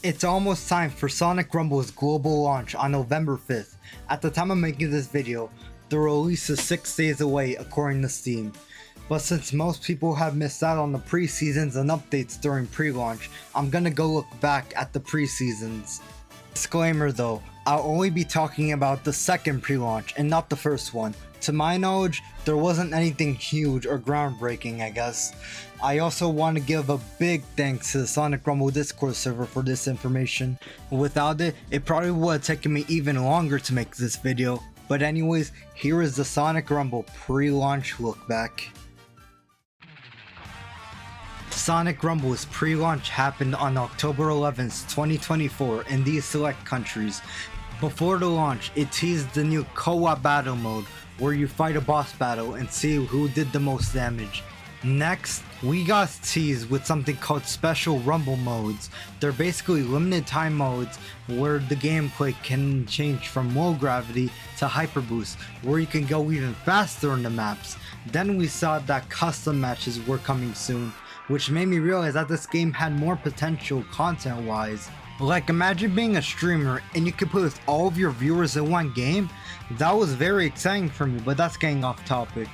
It's almost time for Sonic Rumble's global launch on November 5th. At the time of making this video, the release is 6 days away according to Steam. But since most people have missed out on the pre-seasons and updates during pre-launch, I'm gonna go look back at the pre-seasons. Disclaimer though, I'll only be talking about the second pre-launch and not the first one. To my knowledge, there wasn't anything huge or groundbreaking, I guess. I also want to give a big thanks to the Sonic Rumble Discord server for this information. Without it, it probably would have taken me even longer to make this video. But anyways, here is the Sonic Rumble pre-launch look back. Sonic Rumble's pre-launch happened on October 11th, 2024 in these select countries. Before the launch, it teased the new co-op battle mode, where you fight a boss battle and see who did the most damage. Next, we got teased with something called special rumble modes. They're basically limited time modes where the gameplay can change from low gravity to hyper boost, where you can go even faster in the maps. Then we saw that custom matches were coming soon, which made me realize that this game had more potential content wise. Like, imagine being a streamer and you could play with all of your viewers in one game. That was very exciting for me, but that's getting off topic.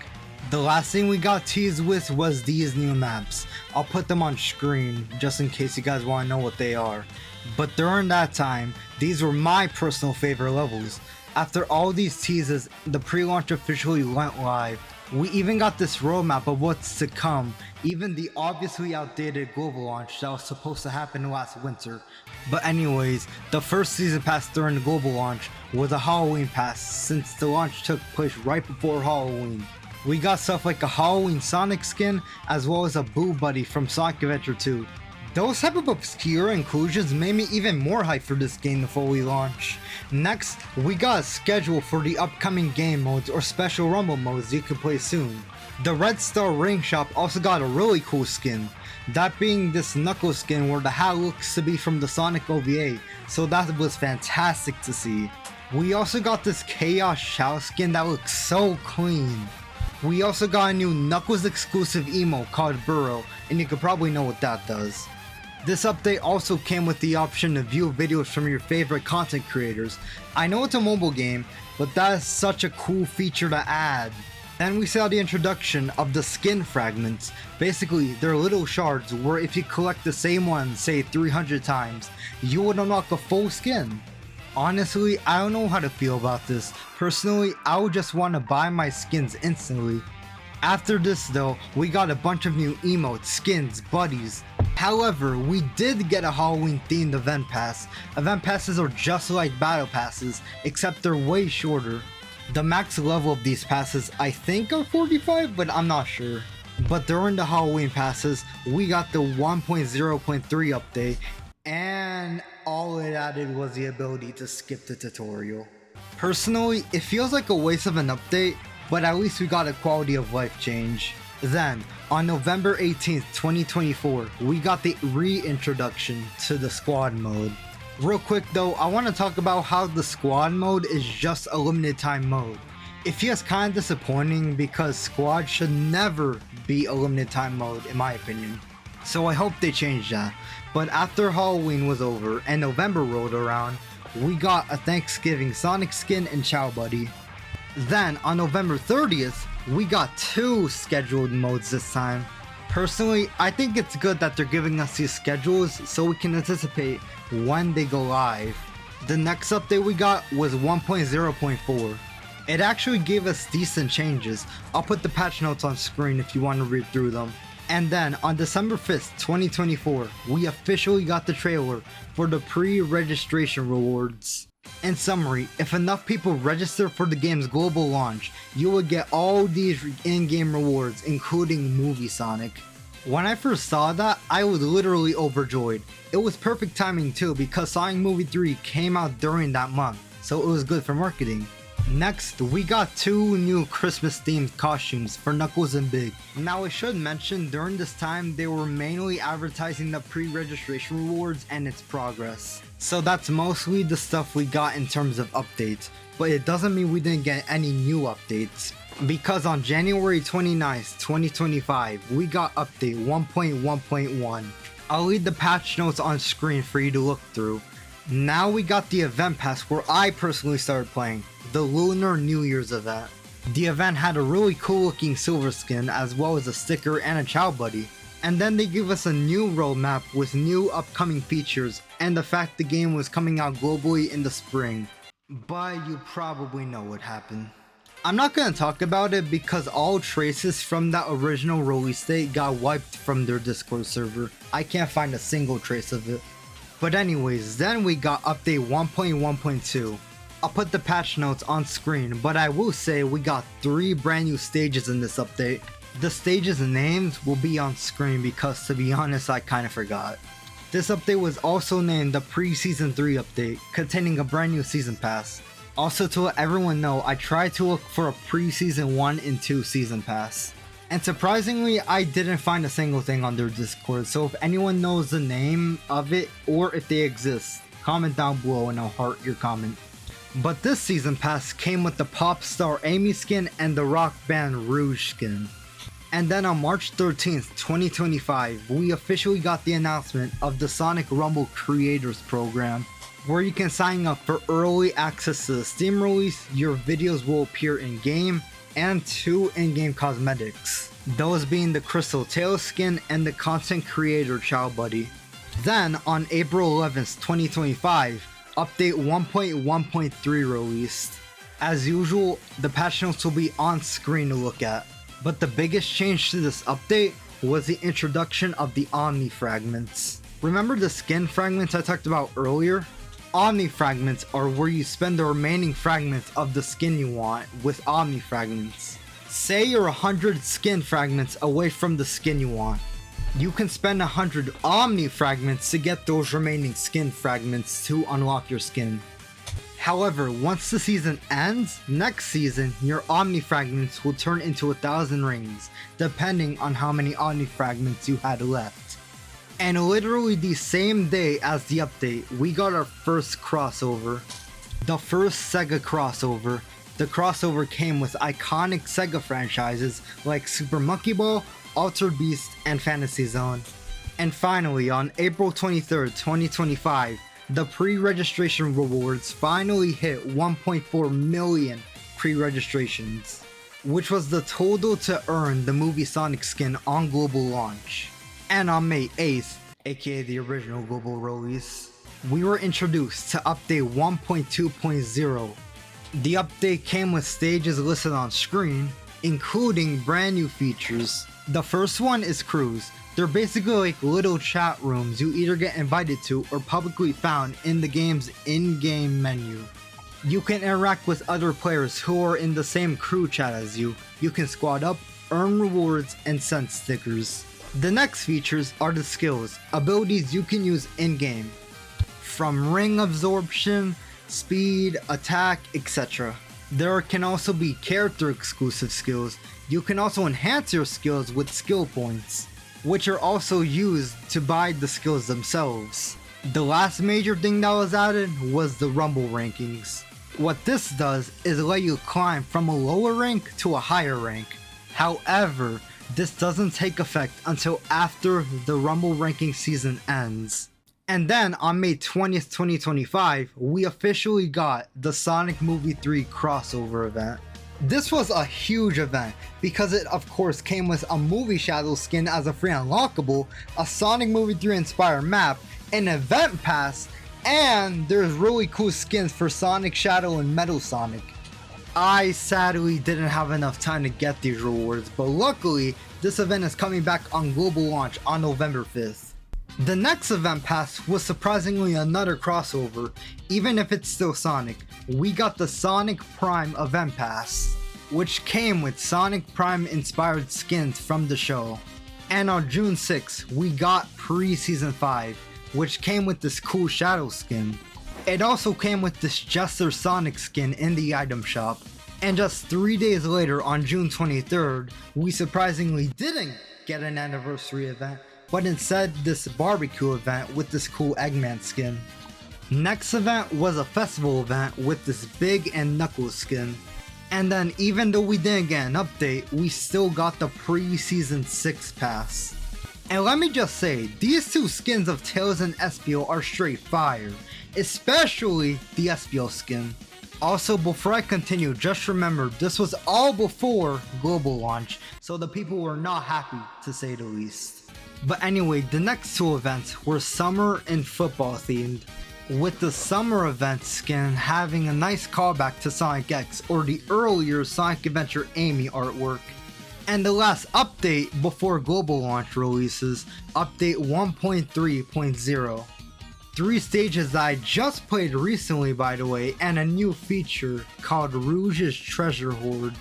The last thing we got teased with was these new maps. I'll put them on screen just in case you guys want to know what they are. But during that time, these were my personal favorite levels. After all these teases, the pre-launch officially went live. We even got this roadmap of what's to come, even the obviously outdated global launch that was supposed to happen last winter. But anyways, the first season pass during the global launch was a Halloween pass, since the launch took place right before Halloween. We got stuff like a Halloween Sonic skin, as well as a Boo Buddy from Sonic Adventure 2. Those type of obscure inclusions made me even more hyped for this game before we launch. Next, we got a schedule for the upcoming game modes or special rumble modes you can play soon. The Red Star Ring Shop also got a really cool skin, that being this Knuckles skin where the hat looks to be from the Sonic OVA, so that was fantastic to see. We also got this Chaos Shao skin that looks so clean. We also got a new Knuckles exclusive emote called Burrow, and you could probably know what that does. This update also came with the option to view videos from your favorite content creators. I know it's a mobile game, but that is such a cool feature to add. Then we saw the introduction of the skin fragments. Basically, they're little shards where if you collect the same one, say 300 times, you would unlock a full skin. Honestly, I don't know how to feel about this. Personally, I would just want to buy my skins instantly. After this though, we got a bunch of new emotes, skins, buddies. However, we did get a Halloween themed event pass. Event passes are just like battle passes, except they're way shorter. The max level of these passes I think are 45, but I'm not sure. But during the Halloween passes, we got the 1.0.3 update, and all it added was the ability to skip the tutorial. Personally, it feels like a waste of an update, but at least we got a quality of life change. Then, on November 18th, 2024, we got the reintroduction to the squad mode. Real quick though, I want to talk about how the squad mode is just a limited time mode. It feels kind of disappointing because squad should never be a limited time mode in my opinion. So I hope they change that. But after Halloween was over and November rolled around, we got a Thanksgiving Sonic skin and Chow Buddy. Then on November 30th, we got 2 scheduled modes this time. Personally, I think it's good that they're giving us these schedules so we can anticipate when they go live. The next update we got was 1.0.4. It actually gave us decent changes. I'll put the patch notes on screen if you want to read through them. And then on December 5th, 2024, we officially got the trailer for the pre-registration rewards. In summary, if enough people register for the game's global launch, you will get all these in-game rewards, including Movie Sonic. When I first saw that, I was literally overjoyed. It was perfect timing too, because Sonic Movie 3 came out during that month, so it was good for marketing. Next, we got 2 new Christmas themed costumes for Knuckles and Big. Now I should mention, during this time they were mainly advertising the pre-registration rewards and its progress. So that's mostly the stuff we got in terms of updates, but it doesn't mean we didn't get any new updates. Because on January 29th, 2025, we got update 1.1.1. I'll leave the patch notes on screen for you to look through. Now we got the event pass where I personally started playing, the Lunar New Year's event. The event had a really cool looking silver skin as well as a sticker and a Chow Buddy. And then they give us a new roadmap with new upcoming features and the fact the game was coming out globally in the spring. But you probably know what happened. I'm not gonna talk about it because all traces from that original release date got wiped from their Discord server. I can't find a single trace of it. But anyways, then we got update 1.1.2. I'll put the patch notes on screen, but I will say we got 3 brand new stages in this update. The stages' names will be on screen because, to be honest, I kinda forgot. This update was also named the Pre-Season 3 update, containing a brand new season pass. Also, to let everyone know, I tried to look for a Pre-Season 1 and 2 season pass. And surprisingly, I didn't find a single thing on their Discord, so if anyone knows the name of it or if they exist, comment down below and I'll heart your comment. But this season pass came with the pop star Amy skin and the rock band Rouge skin. And then on March 13th, 2025, we officially got the announcement of the Sonic Rumble Creators Program, where you can sign up for early access to the Steam release. Your videos will appear in-game, and 2 in-game cosmetics, those being the Crystal Tail skin and the Content Creator Chow Buddy. Then on April 11th, 2025, update 1.1.3 released. As usual, the patch notes will be on screen to look at. But the biggest change to this update was the introduction of the Omni Fragments. Remember the skin fragments I talked about earlier? Omni Fragments are where you spend the remaining fragments of the skin you want with Omni Fragments. Say you're 100 skin fragments away from the skin you want. You can spend 100 Omni Fragments to get those remaining skin fragments to unlock your skin. However, once the season ends, next season, your Omni Fragments will turn into 1,000 rings, depending on how many Omni Fragments you had left. And literally the same day as the update, we got our first crossover. The first SEGA crossover. The crossover came with iconic SEGA franchises like Super Monkey Ball, Altered Beast, and Fantasy Zone. And finally, on April 23rd, 2025, the pre-registration rewards finally hit 1.4 million pre-registrations, which was the total to earn the movie Sonic skin on global launch. And on May 8th, aka the original global release, we were introduced to update 1.2.0. The update came with stages listed on screen, including brand new features. The first one is Crews. They're basically like little chat rooms you either get invited to or publicly found in the game's in-game menu. You can interact with other players who are in the same crew chat as you. You can squad up, earn rewards, and send stickers. The next features are the skills, abilities you can use in-game. From ring absorption, speed, attack, etc. There can also be character exclusive skills. You can also enhance your skills with skill points, which are also used to buy the skills themselves. The last major thing that was added was the Rumble rankings. What this does is let you climb from a lower rank to a higher rank. However, this doesn't take effect until after the Rumble ranking season ends. And then on May 20th, 2025, we officially got the Sonic Movie 3 crossover event. This was a huge event because it of course came with a Movie Shadow skin as a free unlockable, a Sonic Movie 3 inspired map, an event pass, and there's really cool skins for Sonic Shadow and Metal Sonic. I sadly didn't have enough time to get these rewards, but luckily this event is coming back on global launch on November 5th. The next event pass was surprisingly another crossover. Even if it's still Sonic, we got the Sonic Prime event pass, which came with Sonic Prime inspired skins from the show. And on June 6th, we got Pre-Season 5, which came with this cool Shadow skin. It also came with this Jester Sonic skin in the item shop. And just 3 days later, on June 23rd, we surprisingly didn't get an anniversary event, but instead this barbecue event with this cool Eggman skin. Next event was a festival event with this Big and Knuckles skin. And then even though we didn't get an update, we still got the Pre-Season 6 pass. And let me just say, these two skins of Tails and Espio are straight fire, especially the Espio skin. Also, before I continue, just remember this was all before global launch, so the people were not happy to say the least. But anyway, the next two events were summer and football themed, with the summer event skin having a nice callback to Sonic X or the earlier Sonic Adventure Amy artwork. And the last update before global launch releases, update 1.3.0. 3 stages that I just played recently by the way, and a new feature called Rouge's Treasure Hoard.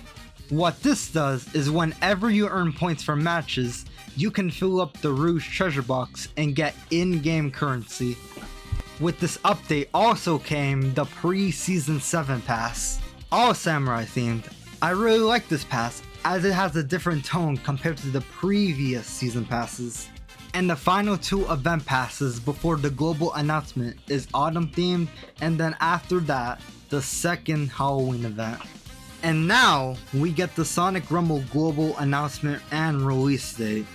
What this does is whenever you earn points from matches, you can fill up the Rouge treasure box and get in-game currency. With this update also came the pre-Season 7 pass, all samurai themed. I really like this pass as it has a different tone compared to the previous season passes. And the final 2 event passes before the global announcement is autumn themed, and then after that, the second Halloween event. And now we get the Sonic Rumble global announcement and release date,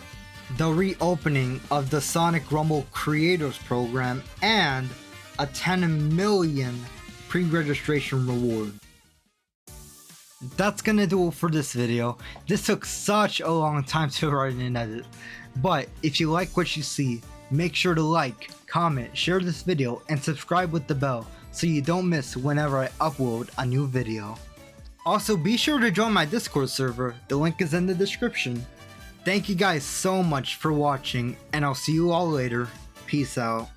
the reopening of the Sonic Rumble Creators Program, and a 10 million pre-registration reward. That's gonna do it for this video. This took such a long time to write and edit. But if you like what you see, make sure to like, comment, share this video, and subscribe with the bell so you don't miss whenever I upload a new video. Also, be sure to join my Discord server, the link is in the description. Thank you guys so much for watching, and I'll see you all later. Peace out.